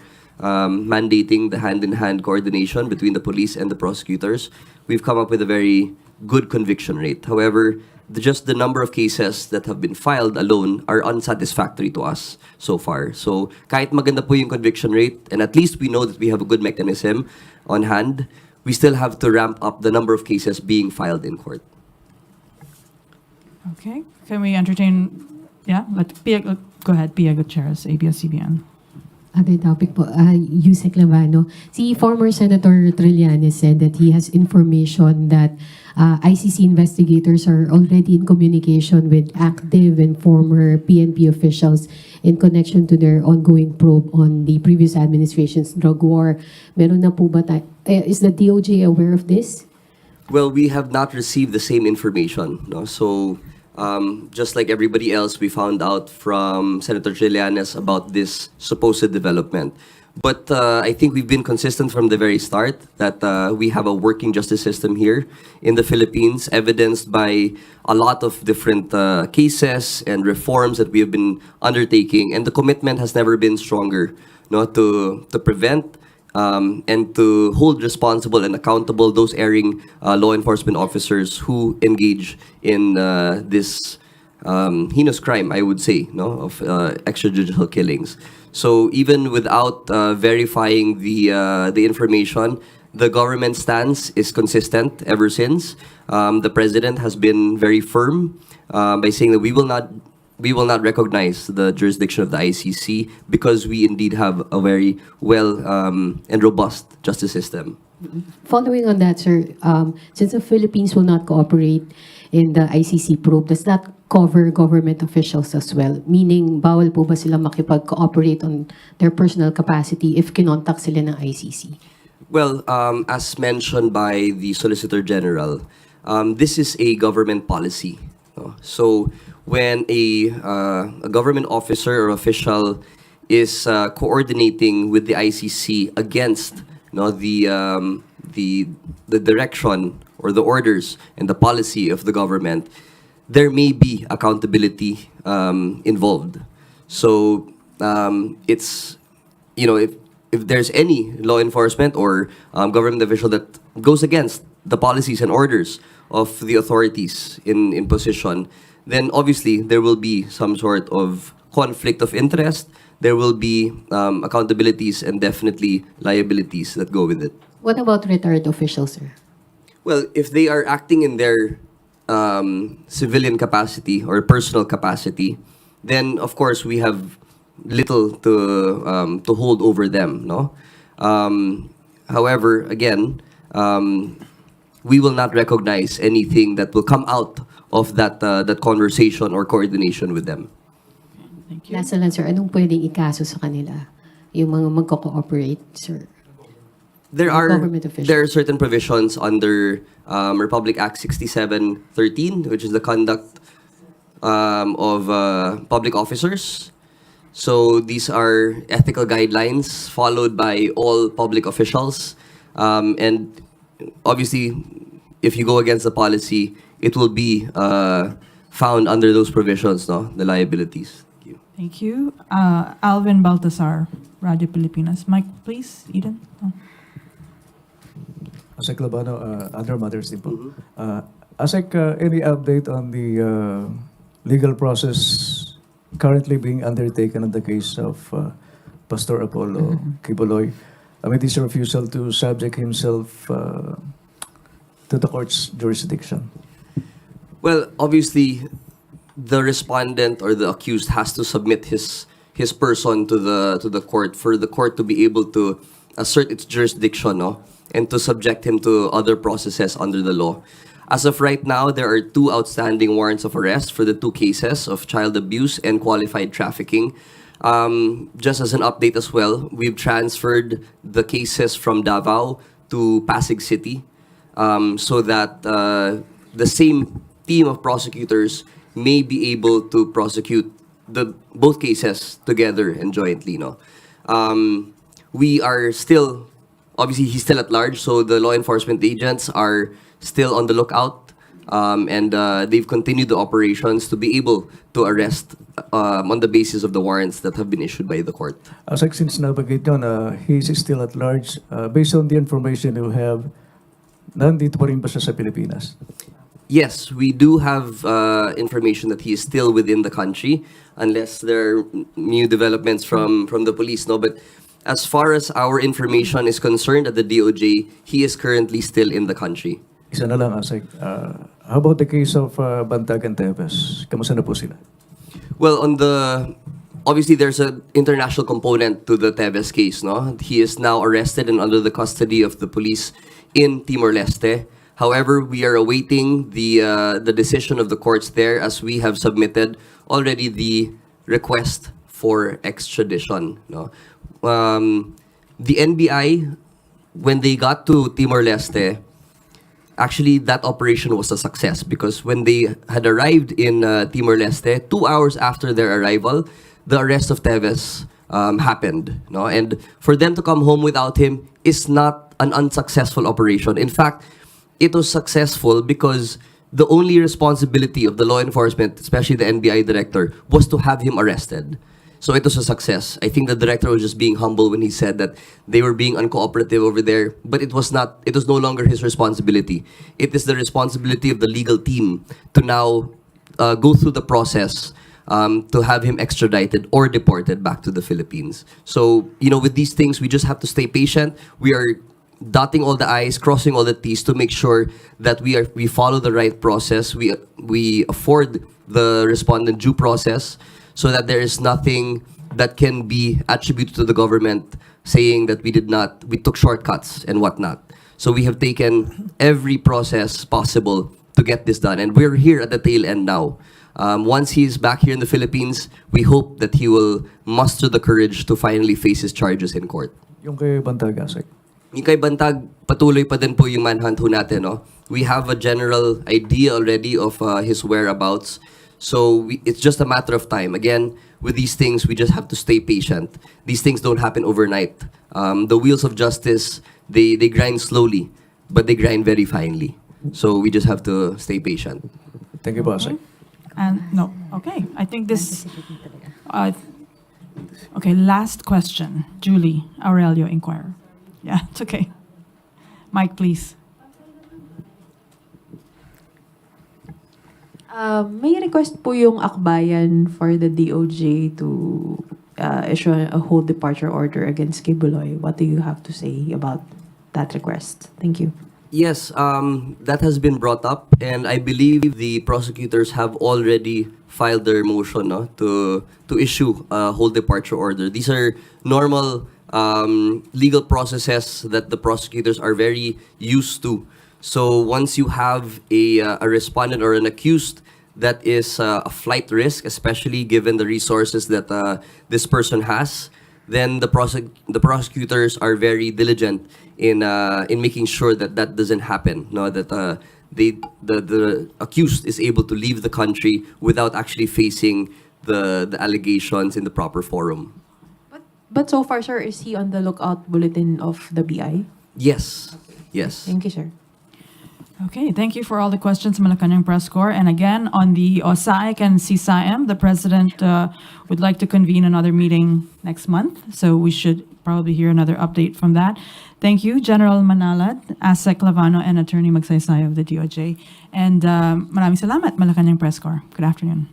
mandating the hand-in-hand coordination between the police and the prosecutors, we've come up with a very good conviction rate. However, just the number of cases that have been filed alone are unsatisfactory to us so far. So kahit maganda po yung conviction rate, and at least we know that we have a good mechanism on hand, we still have to ramp up the number of cases being filed in court. Okay. Can we entertain Yeah, go ahead, Pia Gutierrez, ABS-CBN. Other topic po, Yusek Labano. Si former Senator Trillanes said that he has information that ICC investigators are already in communication with active and former PNP officials in connection to their ongoing probe on the previous administration's drug war. Meron na po ba is the DOJ aware of this? Well, we have not received the same information. No? So, just like everybody else, we found out from Senator Trillanes about this supposed development. But I think we've been consistent from the very start that we have a working justice system here in the Philippines, evidenced by a lot of different cases and reforms that we have been undertaking. And the commitment has never been stronger, no, to prevent and to hold responsible and accountable those erring law enforcement officers who engage in this heinous crime, I would say, no, of extrajudicial killings. So even without verifying the information, the government stance is consistent ever since. The president has been very firm by saying that we will not recognize the jurisdiction of the ICC because we indeed have a very well and robust justice system. Following on that, sir, since the Philippines will not cooperate in the ICC probe, does that cover government officials as well? Meaning, bawal po ba sila makipag-cooperate on their personal capacity if kinontak sila ng ICC? Well, as mentioned by the Solicitor General, this is a government policy. No? So when a government officer or official is coordinating with the ICC against, no, the direction or the orders and the policy of the government, there may be accountability involved. So it's, you know, if there's any law enforcement or government official that goes against the policies and orders of the authorities in position, then obviously there will be some sort of conflict of interest. There will be accountabilities and definitely liabilities that go with it. What about retired officials, sir? Well, if they are acting in their civilian capacity or personal capacity, then of course we have little to hold over them, no? However, again, we will not recognize anything that will come out of that conversation or coordination with them. Thank you. Last na lang, sir, anong pwedeng ikaso sa kanila? Yung mga magko-cooperate, sir? There Government officials. are certain provisions under Republic Act 6713, which is the conduct of public officers. So these are ethical guidelines followed by all public officials. And obviously, if you go against the policy, it will be found under those provisions, no? The liabilities. Thank you. Thank you. Alvin Baltasar, Radio Pilipinas. Mike, please, Eden. Oh. Asek Labano, other matters din po. Asek, any update on the legal process currently being undertaken in the case of Pastor Apollo Kibuloy amid his refusal to subject himself to the court's jurisdiction? Well, obviously, the respondent or the accused has to submit his person to the court for the court to be able to assert its jurisdiction, no? And to subject him to other processes under the law. As of right now, there are 2 outstanding warrants of arrest for the 2 cases of child abuse and qualified trafficking. Just as an update as well, we've transferred the cases from Davao to Pasig City so that the same team of prosecutors may be able to prosecute both cases together and jointly. No? We are still, obviously he's still at large, so the law enforcement agents are still on the lookout, and they've continued the operations to be able to arrest on the basis of the warrants that have been issued by the court. Asek, since nabanggit nyo na he's still at large, based on the information you have, nandito pa rin ba siya sa Pilipinas? Yes, we do have information that he is still within the country, unless there are new developments from the police, no? But as far as our information is concerned at the DOJ, he is currently still in the country. Isa na lang, Asek. How about the case of Bantagan Tevez? Kamusta na po sila? Well, obviously there's an international component to the Teves case, no? He is now arrested and under the custody of the police in Timor-Leste. However, we are awaiting the decision of the courts there, as we have submitted already the request for extradition, no? The NBI, when they got to Timor-Leste, actually that operation was a success, because when they had arrived in Timor-Leste, 2 hours after their arrival, the arrest of Teves happened, no? And for them to come home without him is not an unsuccessful operation. In fact, it was successful because the only responsibility of the law enforcement, especially the NBI director, was to have him arrested. So it was a success. I think the director was just being humble when he said that they were being uncooperative over there, but it was no longer his responsibility. It is the responsibility of the legal team to now go through the process to have him extradited or deported back to the Philippines. So, with these things, we just have to stay patient. We are dotting all the I's, crossing all the T's to make sure that we follow the right process. We afford the respondent due process, so that there is nothing that can be attributed to the government saying that we took shortcuts and whatnot. So we have taken every process possible to get this done. And we're here at the tail end now. Once he's back here in the Philippines, we hope that he will muster the courage to finally face his charges in court. Yung kay Bantag, Asek. Yung kay Bantag, patuloy pa din po yung manhunt ho natin, no? We have a general idea already of his whereabouts. So it's just a matter of time. Again, with these things, we just have to stay patient. These things don't happen overnight. The wheels of justice, they grind slowly, but they grind very finely. So we just have to stay patient. Thank you, Boss. And no, okay. I think this. Okay, last question. Julie Aurelio, Inquirer. Yeah, it's okay. Mike, please. May request po yung Akbayan for the DOJ to issue a whole departure order against Kibuloy. What do you have to say about that request? Thank you. Yes, that has been brought up, and I believe the prosecutors have already filed their motion, no, to issue a whole departure order. These are normal legal processes that the prosecutors are very used to. So once you have a respondent or an accused that is a flight risk, especially given the resources that this person has, then the prosecutors are very diligent in making sure that that doesn't happen. No, that the accused is able to leave the country without actually facing the allegations in the proper forum. But so far, sir, is he on the lookout bulletin of the BI? Yes. Yes. Thank you, sir. Okay, thank you for all the questions, Malacanang Press Corps. And again, on the OSAIC and CSAM, the President would like to convene another meeting next month. So we should probably hear another update from that. Thank you, General Manalat, Asek Lavano, and Attorney Magsaysay of the DOJ. And maraming salamat, Malacanang Press Corps. Good afternoon.